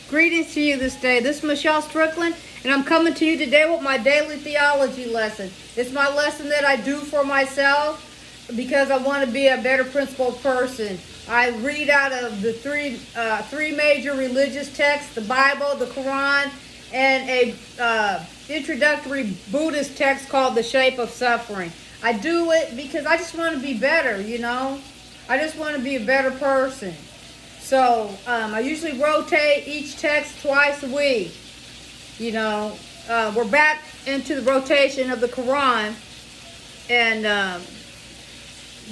Greetings to you this day. This is Michelle Strickland, and I'm coming to you today with my daily theology lesson. It's my lesson that I do for myself because I want to be a better principled person. I read out of the three major religious texts: the Bible, the Quran, and a introductory Buddhist text called The Shape of Suffering. I do it because I just want to be better, you know. I just want to be a better person. So I usually rotate each text twice a week. You know, we're back into the rotation of the Quran. And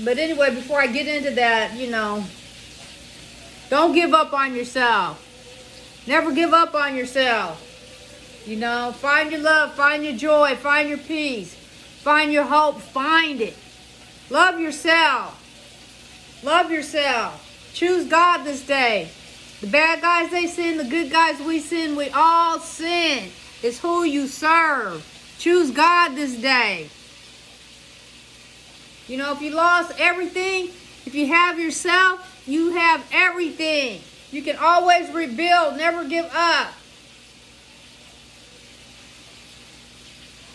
but anyway, before I get into that, you know, don't give up on yourself. Never give up on yourself. You know, find your love, find your joy, find your peace, find your hope, find it. Love yourself. Love yourself. Choose God this day. The bad guys, they sin. The good guys, we sin. We all sin. It's who you serve. Choose God this day. You know, if you lost everything, if you have yourself, you have everything. You can always rebuild. Never give up.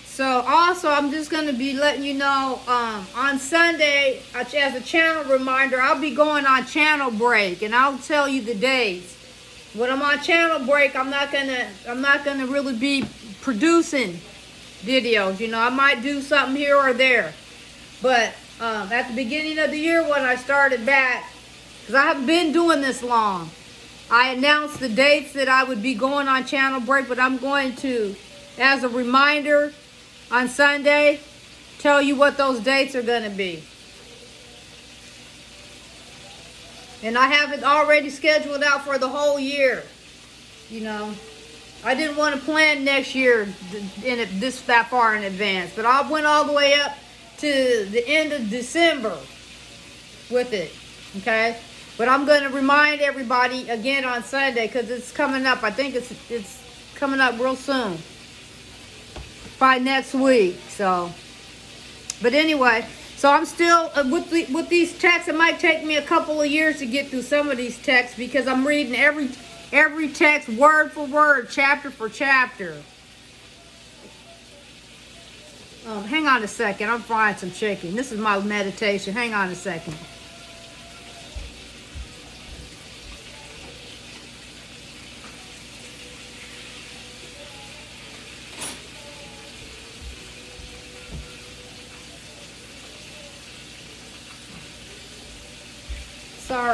So also, I'm just going to be letting you know, on Sunday, as a channel reminder, I'll be going on channel break, and I'll tell you the days. When I'm on channel break, I'm not gonna really be producing videos. You know, I might do something here or there, but at the beginning of the year when I started back, because I haven't been doing this long, I announced the dates that I would be going on channel break, but I'm going to, as a reminder, on Sunday, tell you what those dates are going to be. And I have it already scheduled out for the whole year. You know, I didn't want to plan next year that far in advance, but I went all the way up to the end of December with it. Okay, but I'm going to remind everybody again on Sunday because it's coming up. I think it's coming up real soon. By next week. So, but anyway, so I'm still with these texts. It might take me a couple of years to get through some of these texts because I'm reading every text word for word, chapter for chapter. Hang on a second. I'm frying some chicken. This is my meditation. Hang on a second.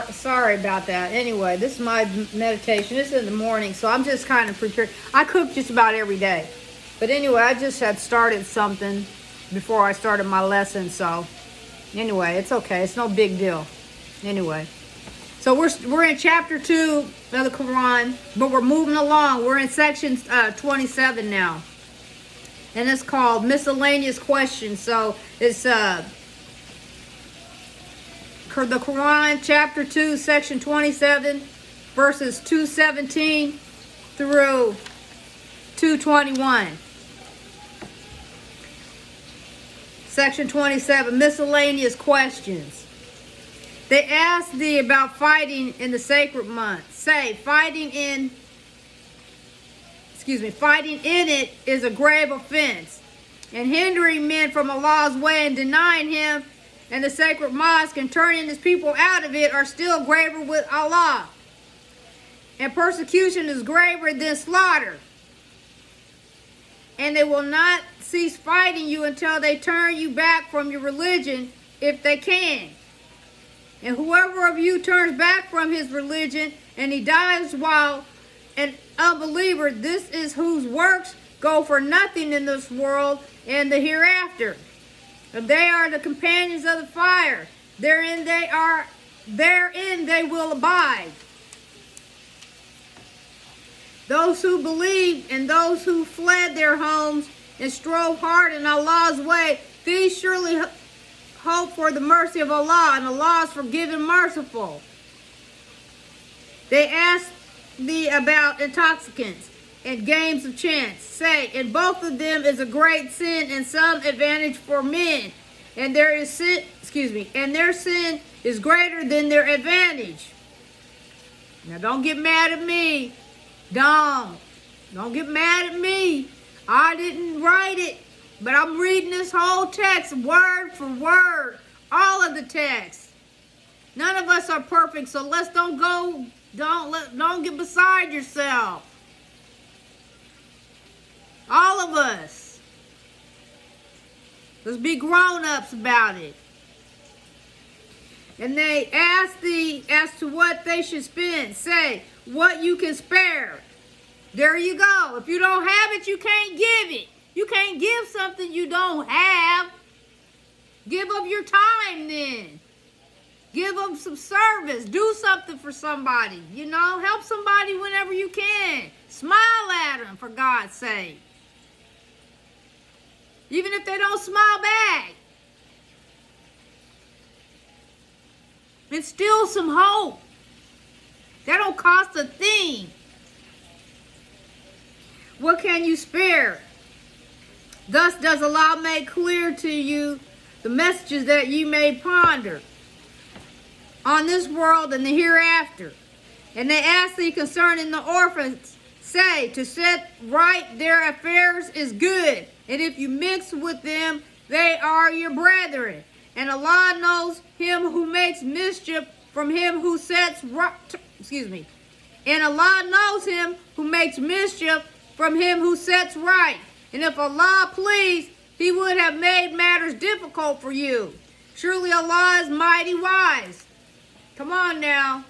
Sorry about that. Anyway, this is my meditation. This is in the morning, so I'm just kind of prepared. I cook just about every day. But anyway, I just had started something before I started my lesson, so anyway, it's okay. It's no big deal. Anyway, so we're in chapter 2 of the Quran, but we're moving along. We're in section 27 now. And it's called Miscellaneous Questions. So it's the Quran, chapter 2, section 27, verses 217 through 221. Section 27, miscellaneous questions. They ask thee about fighting in the sacred month. Say, fighting in it is a grave offense, and hindering men from Allah's way and denying him and the sacred mosque and turning his people out of it are still graver with Allah. And persecution is graver than slaughter. And they will not cease fighting you until they turn you back from your religion if they can. And whoever of you turns back from his religion and he dies while an unbeliever, this is whose works go for nothing in this world and the hereafter. And they are the companions of the fire. Therein they will abide. Those who believed and those who fled their homes and strove hard in Allah's way, these surely hope for the mercy of Allah, and Allah is forgiving, merciful. They ask thee about intoxicants and games of chance. Say, in both of them is a great sin and some advantage for men, and their sin is greater than their advantage. Now don't get mad at me Don't get mad at me. I didn't write it, but I'm reading this whole text word for word, all of the text. None of us are perfect, so let's don't get beside yourself. All of us. Let's be grown-ups about it. And they ask thee as to what they should spend. Say, what you can spare. There you go. If you don't have it, you can't give it. You can't give something you don't have. Give up your time then. Give them some service. Do something for somebody. You know, help somebody whenever you can. Smile at them, for God's sake. Even if they don't smile back. Instill some hope. That don't cost a thing. What can you spare? Thus does Allah make clear to you the messages that you may ponder on this world and the hereafter. And they ask thee concerning the orphans, say, to set right their affairs is good, and if you mix with them, they are your brethren. And Allah knows him who makes mischief from him who sets right. And Allah knows him who makes mischief from him who sets right. And if Allah pleased, he would have made matters difficult for you. Surely Allah is mighty wise. Come on now.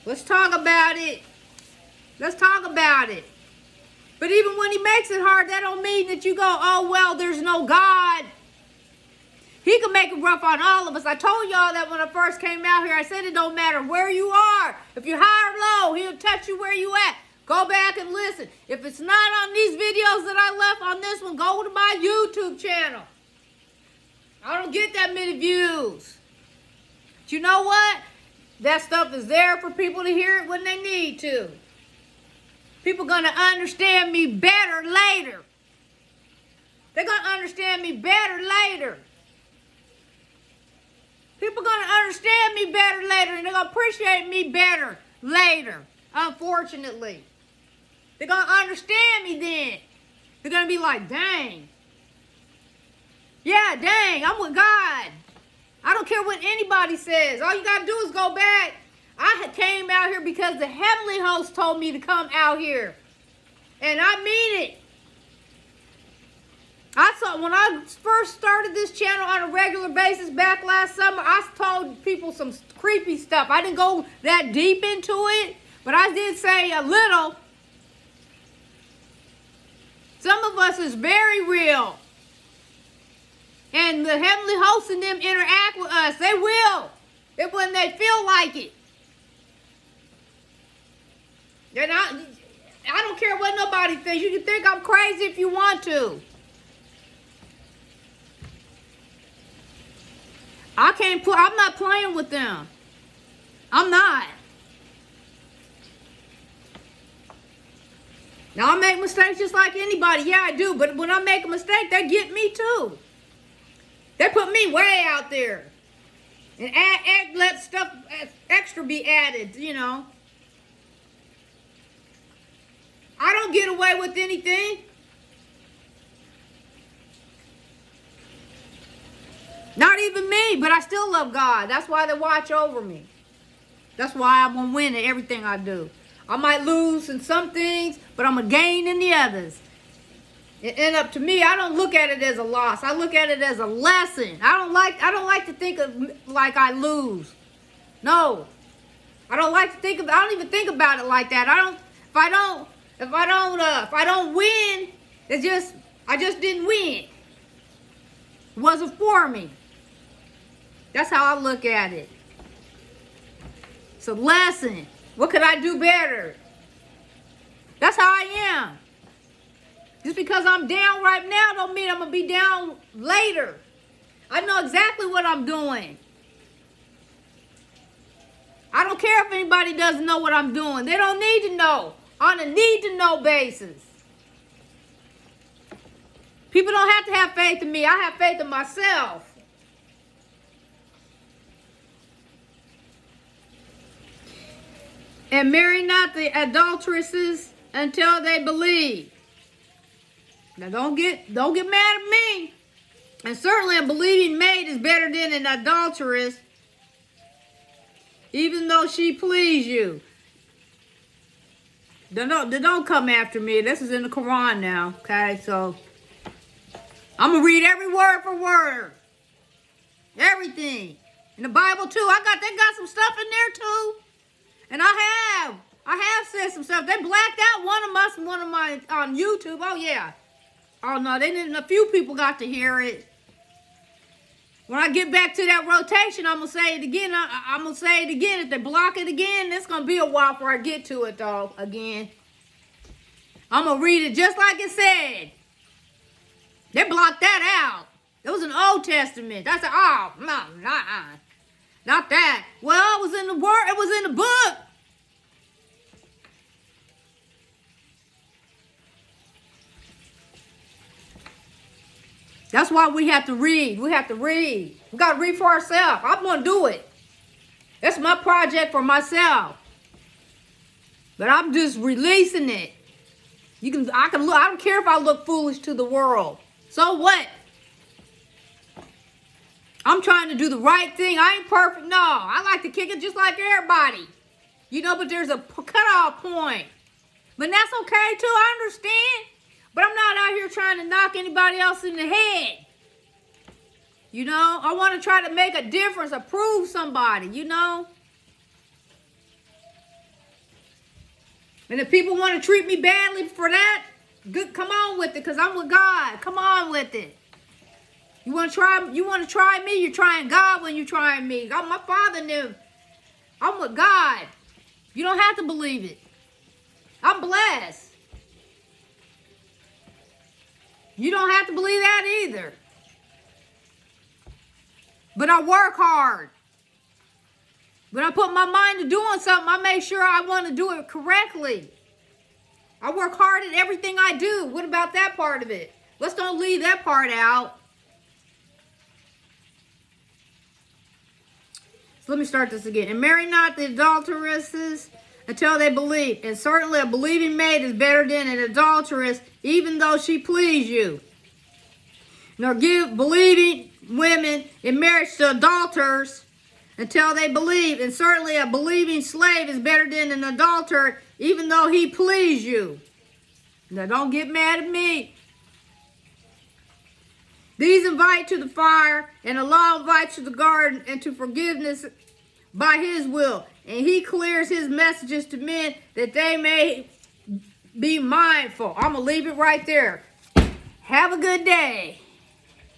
Let's talk about it. Let's talk about it. But even when he makes it hard, that don't mean that you go, oh, well, there's no God. He can make it rough on all of us. I told y'all that when I first came out here, I said it don't matter where you are. If you're high or low, he'll touch you where you at. Go back and listen. If it's not on these videos that I left on this one, go to my YouTube channel. I don't get that many views. But you know what? That stuff is there for people to hear it when they need to. People going to understand me better later. They're going to understand me better later. People are going to understand me better later, and they're going to appreciate me better later, unfortunately. They're going to understand me then. They're going to be like, dang. Yeah, dang, I'm with God. I don't care what anybody says. All you got to do is go back. I came out here because the heavenly host told me to come out here. And I mean it. I saw when I first started this channel on a regular basis back last summer, I told people some creepy stuff. I didn't go that deep into it, but I did say a little. Some of us is very real. And the heavenly hosts and them interact with us. They will. When they feel like it. And I don't care what nobody thinks. You can think I'm crazy if you want to. I'm not playing with them. I'm not. Now I make mistakes just like anybody. Yeah, I do. But when I make a mistake, they get me too. They put me way out there. And let stuff extra be added, you know. I don't get away with anything. Not even me, but I still love God. That's why they watch over me. That's why I'm going to win at everything I do. I might lose in some things, but I'm going to gain in the others. And up to me, I don't look at it as a loss. I look at it as a lesson. I don't like to think of like I lose. No. I don't even think about it like that. If I don't win, I just didn't win. It wasn't for me. That's how I look at it. It's a lesson. What could I do better? That's how I am. Just because I'm down right now don't mean I'm going to be down later. I know exactly what I'm doing. I don't care if anybody doesn't know what I'm doing. They don't need to know. On a need-to-know basis. People don't have to have faith in me. I have faith in myself. And marry not the adulteresses until they believe. Now don't get mad at me. And certainly a believing maid is better than an adulteress, even though she please you. Don't come after me. This is in the Quran now, okay? So I'm gonna read every word for word, everything in the Bible too. They got some stuff in there too, and I have said some stuff. They blacked out one of my on YouTube. Oh yeah. Oh no, they didn't. A few people got to hear it. When I get back to that rotation, I'm gonna say it again. I'm gonna say it again. If they block it again, it's gonna be a while before I get to it though. Again, I'm gonna read it just like it said. They blocked that out. It was an Old Testament. That's not that. Well, it was in the word. It was in the book. That's why we have to read. We have to read. We got to read for ourselves. I'm going to do it. That's my project for myself. But I'm just releasing it. I don't care if I look foolish to the world. So what? I'm trying to do the right thing. I ain't perfect. No, I like to kick it just like everybody. But there's a cutoff point. But that's okay too. I understand. But I'm not out here trying to knock anybody else in the head. I want to try to make a difference, prove somebody, And if people want to treat me badly for that, good, come on with it, because I'm with God. Come on with it. You want to try me? You're trying God when you're trying me. My Father knew. I'm with God. You don't have to believe it. I'm blessed. You don't have to believe that either. But I work hard. When I put my mind to doing something, I make sure I want to do it correctly. I work hard at everything I do. What about that part of it? Let's don't leave that part out. So let me start this again. And marry not the adulteresses until they believe. And certainly a believing maid is better than an adulteress, even though she please you. Nor give believing women in marriage to adulterers until they believe. And certainly a believing slave is better than an adulterer, even though he please you. Now don't get mad at me. These invite to the fire, and Allah invites to the garden and to forgiveness by his will. And he clears his messages to men that they may be mindful. I'm going to leave it right there. Have a good day.